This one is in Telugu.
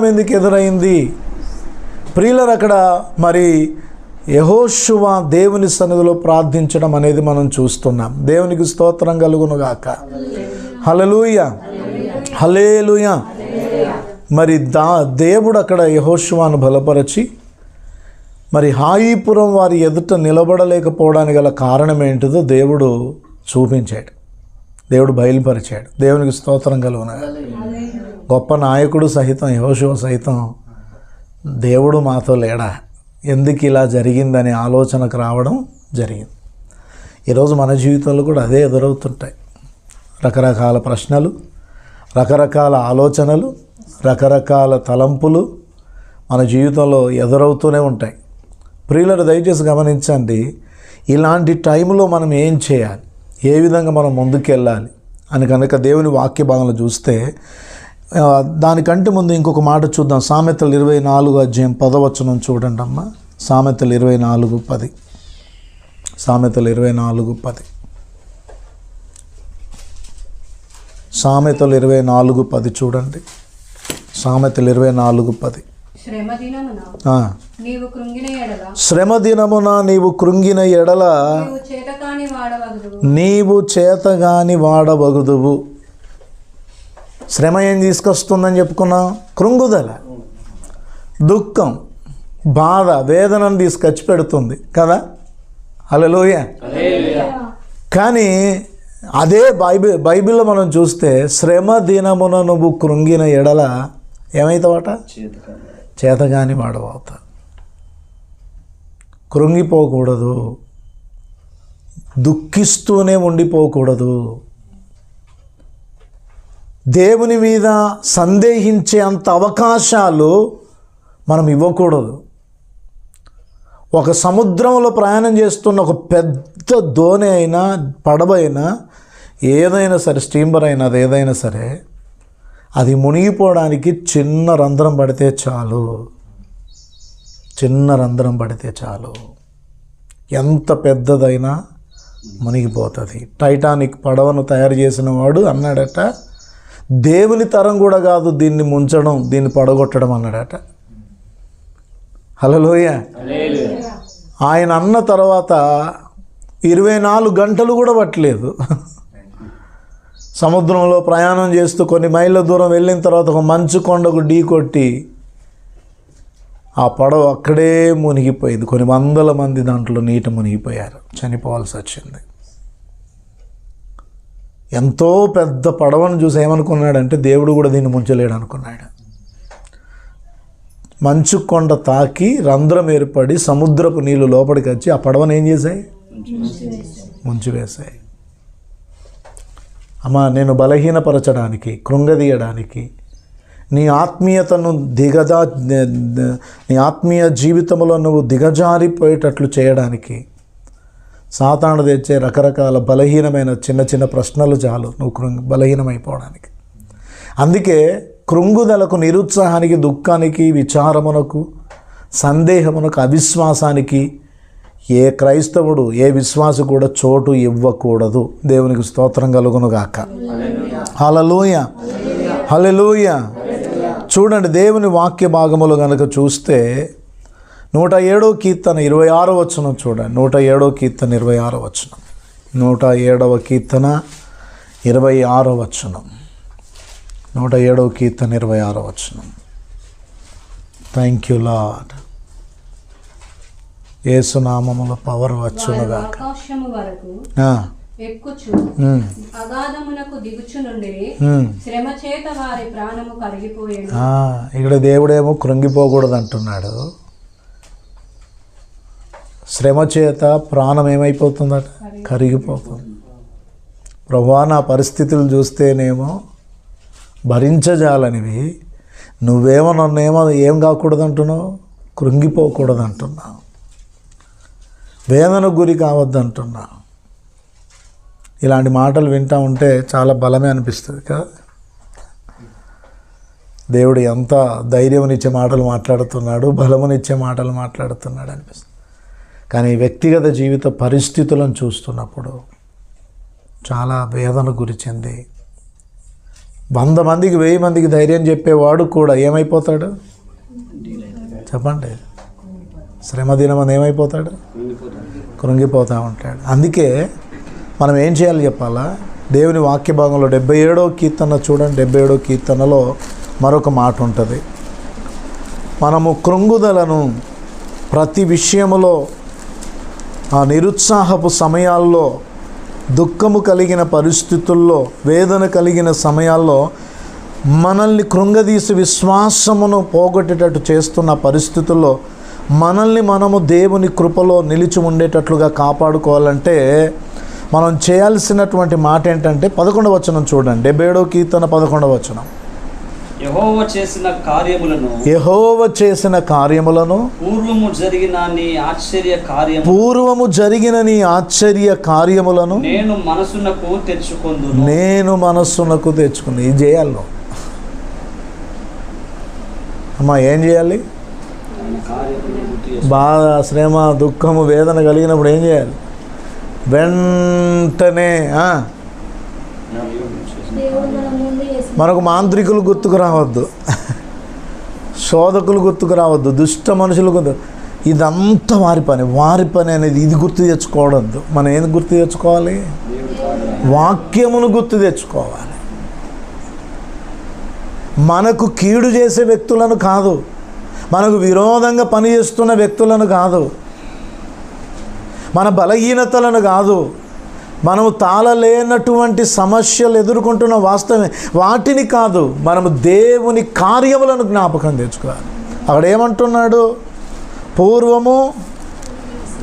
ఎందుకు ఎదురైంది ప్రియులరు? అక్కడ మరి యెహోషువ దేవుని సన్నిధిలో ప్రార్థించడం అనేది మనం చూస్తున్నాం. దేవునికి స్తోత్రం కలుగును గాక. హల్లెలూయా, హల్లెలూయా. మరి దేవుడు అక్కడ యెహోషువను బలపరచి మరి హాయిపురం వారి ఎదుట నిలబడలేకపోవడానికి గల కారణం ఏంటిదో దేవుడు చూపించాడు, దేవుడు బయలుపరిచాడు. దేవునికి స్తోత్రం కలుగును. గొప్ప నాయకుడు సహితం యెహోషువ సహితం దేవుడు మాతో లేడా, ఎందుకు ఇలా జరిగిందనే ఆలోచనకు రావడం జరిగింది. ఈరోజు మన జీవితంలో కూడా అదే ఎదురవుతుంటాయి. రకరకాల ప్రశ్నలు, రకరకాల ఆలోచనలు, రకరకాల తలంపులు మన జీవితంలో ఎదురవుతూనే ఉంటాయి. ప్రియులను దయచేసి గమనించండి, ఇలాంటి టైంలో మనం ఏం చేయాలి, ఏ విధంగా మనం ముందుకెళ్ళాలి అని కనుక దేవుని వాక్య భాగంలో చూస్తే, దానికంటే ముందు ఇంకొక మాట చూద్దాం. సామెతలు 24 అధ్యాయం 10వ వచనం చూడండి అమ్మ. సామెతలు 24:10. సామెతలు 24:10. సామెతలు 24:10 చూడండి. సామెతలు 24:10. శ్రమ దినమున నీవు కృంగిన ఎడల నీవు చేతగాని వాడవగుదువు. శ్రమ ఏం తీసుకొస్తుందని చెప్పుకున్నాం? కృంగుదల, దుఃఖం, బాధ, వేదనను తీసుకొచ్చి పెడుతుంది కదా. హల్లెలూయా. కానీ అదే బైబిల్లో మనం చూస్తే శ్రమ దినమున నువ్వు కృంగిన ఎడల ఏమవుతావట? చేతగాని వాడవవుతా. కృంగిపోకూడదు, దుఃఖిస్తూనే ఉండిపోకూడదు, దేవుని మీద సందేహించే అంత అవకాశాలు మనం ఇవ్వకూడదు. ఒక సముద్రంలో ప్రయాణం చేస్తున్న ఒక పెద్ద దోణి అయినా, పడవ అయినా, ఏదైనా సరే, స్టీమర్ అయినా, అది ఏదైనా సరే, అది మునిగిపోవడానికి చిన్న రంధ్రం పడితే చాలు, చిన్న రంధ్రం పడితే చాలు, ఎంత పెద్దదైనా మునిగిపోతుంది. టైటానిక్ పడవను తయారు చేసిన వాడు అన్నాడట, దేవుని తరం కూడా కాదు దీన్ని ముంచడం, దీన్ని పడగొట్టడం అన్నాడట. హల్లెలూయా. ఆయన అన్న తర్వాత 24 గంటలు కూడా పట్టలేదు. సముద్రంలో ప్రయాణం చేస్తూ కొన్ని మైళ్ళ దూరం వెళ్ళిన తర్వాత ఒక మంచు కొండకు ఢీ కొట్టి ఆ పడవ అక్కడే మునిగిపోయింది. కొన్ని వందల మంది దాంట్లో నీట మునిగిపోయారు, చనిపోవాల్సి వచ్చింది. ఎంతో పెద్ద పడవను చూసి ఏమనుకున్నాడంటే దేవుడు కూడా దీన్ని ముంచలేడు అనుకున్నాడు. మంచు కొండ తాకి రంధ్రం ఏర్పడి సముద్రపు నీళ్లు లోపలికి వచ్చి ఆ పడవను ఏం చేశాయి? ముంచివేశాయి. అమ్మా, నేను బలహీనపరచడానికి, కృంగదీయడానికి, నీ ఆత్మీయతను నీ ఆత్మీయ జీవితంలో నువ్వు దిగజారిపోయేటట్లు చేయడానికి సాతాను తెచ్చే రకరకాల బలహీనమైన చిన్న చిన్న ప్రశ్నలు చాలు నువ్వు బలహీనమైపోవడానికి. అందుకే కృంగుదలకు, నిరుత్సాహానికి, దుఃఖానికి, విచారమునకు, సందేహమునకు, అవిశ్వాసానికి ఏ క్రైస్తవుడు, ఏ విశ్వాసి కూడా చోటు ఇవ్వకూడదు. దేవునికి స్తోత్రం కలుగునుగాక. హల్లెలూయా, హల్లెలూయా. చూడండి, దేవుని వాక్య భాగములు కనుక చూస్తే 107వ కీర్తన 26వ వచనం చూడండి. 107వ కీర్తన 26వ వచనం. 107వ కీర్తన 26వ వచనం. 107వ కీర్తన 26వ వచనం. Thank you lord. యేసు నామములో పవర్ వచ్చునుగా. ఇక్కడ దేవుడేమో కృంగిపోకూడదు అంటున్నాడు. శ్రమ చేత ప్రాణం ఏమైపోతుందట? కరిగిపోతుంది. ప్రభువా, నా పరిస్థితులు చూస్తేనేమో భరించజాలనివి, నువ్వేమో నన్నేమో ఏం కాకూడదు అంటున్నావు? కృంగిపోకూడదు అంటున్నావు, వేదనకు గురి కావద్దు అంటున్నావు. ఇలాంటి మాటలు వింటూ ఉంటే చాలా బలమే అనిపిస్తుంది కదా. దేవుడు ఎంత ధైర్యమునిచ్చే మాటలు మాట్లాడుతున్నాడు, బలమునిచ్చే మాటలు మాట్లాడుతున్నాడు అనిపిస్తుంది. కానీ వ్యక్తిగత జీవిత పరిస్థితులను చూస్తున్నప్పుడు చాలా వేదన గురి చెంది 100 మందికి 1000 మందికి ధైర్యం చెప్పేవాడు కూడా ఏమైపోతాడు చెప్పండి? శ్రమ దినమని ఏమైపోతాడు? కృంగిపోతూ ఉంటాడు. అందుకే మనం ఏం చేయాలి చెప్పాలా? దేవుని వాక్య భాగంలో 77వ కీర్తన చూడండి. 77వ కీర్తనలో మరొక మాట ఉంటుంది. మనము కృంగుదలను ప్రతి విషయములో, ఆ నిరుత్సాహపు సమయాల్లో, దుఃఖము కలిగిన పరిస్థితుల్లో, వేదన కలిగిన సమయాల్లో మనల్ని కృంగదీసి విశ్వాసమును పోగొట్టేటట్టు చేస్తున్న పరిస్థితుల్లో మనల్ని మనము దేవుని కృపలో నిలిచి ఉండేటట్లుగా కాపాడుకోవాలంటే మనం చేయాల్సినటువంటి మాట ఏంటంటే 11వ వచనం చూడండి. 77వ కీర్తన 11వ వచనం. యెహోవా చేసిన కార్యములను పూర్వము జరిగిన నీ ఆశ్చర్య కార్యములను నేను మనస్సునకు తెచ్చుకుంది. ఇది చేయాలి నువ్వు. అమ్మా ఏం చేయాలి? బాధ, శ్రమ, దుఃఖము, వేదన కలిగినప్పుడు ఏం చేయాలి? వెంటనే మనకు మాంత్రికులు గుర్తుకు రావద్దు, శోధకులు గుర్తుకు రావద్దు, దుష్ట మనుషులు ఇదంతా వారి పని అనేది ఇది గుర్తు తెచ్చుకోవద్దు. మనం ఏది గుర్తు తెచ్చుకోవాలి? వాక్యమును గుర్తు తెచ్చుకోవాలి. మనకు కీడు చేసే వ్యక్తులను కాదు, మనకు విరోధంగా పనిచేస్తున్న వ్యక్తులను కాదు, మన బలహీనతలను కాదు, మనము తాళలేనటువంటి సమస్యలు ఎదుర్కొంటున్న వాస్తవమే, వాటిని కాదు, మనము దేవుని కార్యములను జ్ఞాపకం తెచ్చుకోవాలి. అక్కడ ఏమంటున్నాడు? పూర్వము